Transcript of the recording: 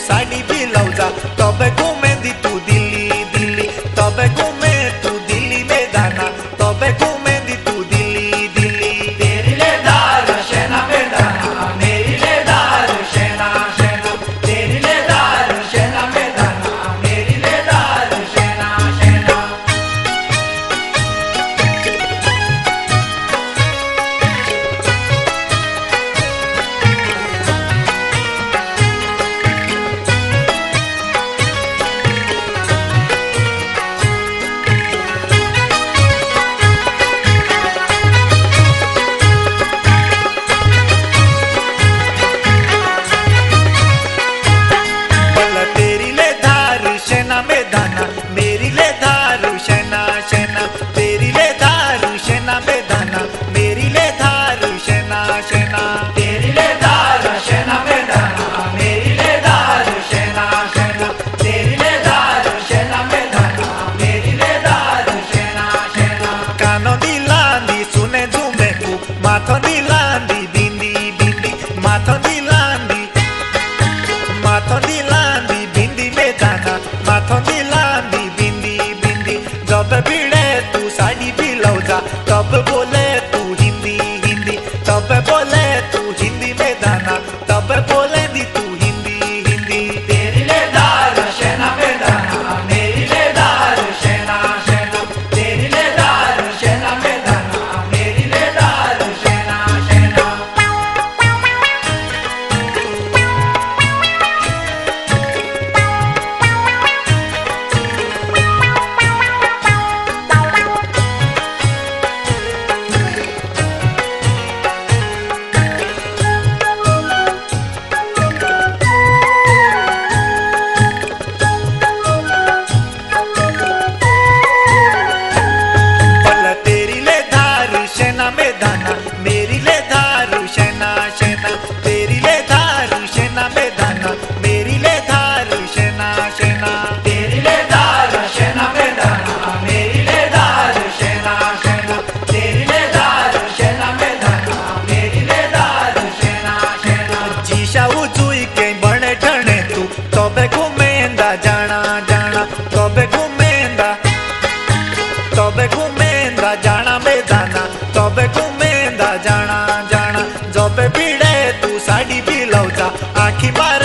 साड़ी भी लौजा तबे घूमे दी तू दिल्ली दिल्ली तबे घूमे तू दिल्ली में दाना तबे घूमे दी तू दिल्ली दिल्ली तेरी ले दार शेना में दाना मेरी ले दार शेना शेना तेरी ले दार शेना में दाना मेरी ले दार शेना शेना बोला तेरी ले धार शेना में दाना मेरी ले धार शेना शेना तेरी ले धार शेना में दाना मेरी ले धार शेना शेना तेरी ले दार शेना में दाना मेरी ले दार शेना शेना तेरी ले दार शेना में दाना मेरी ले दार शेना शेना कानो दिलांदी सुने झूमे कु माथो दिलांदी बिंदी बिंदी माथो दिलांदी बिंदी में दाना माथो दिलांदी बिंदी बिंदी जब भिड़े तू साड़ी भी लौजा तब बोले तू हिंदी हिंदी तब बोले तू हिंदी में दाना तब बोले दी तू हिंदी हिंदी तेरी ले दार शेना में दाना मेरी ले दार शेना शेना तेरी ले दार शेना में दाना मेरी ले दार शेना शेना बोला तेरी ले धार शेना में दाना मेरी ले धार शेना शेना तेरी ले धार शेना में दाना मेरी ले धार शेना शेना तेरी ले दार शेना में दाना मेरी ले दार शेना शेना तेरी ले दार शेना में दाना मेरी ले दार शेना शेना जीशा उजुई के बड़े ठणे तू तबे घूमेंदा जाना जाना तबे घूमेंदा जाना में दाना तबे घूमेंदा जाना जाना जब भिड़े तू साड़ी भी लौजा आखी मार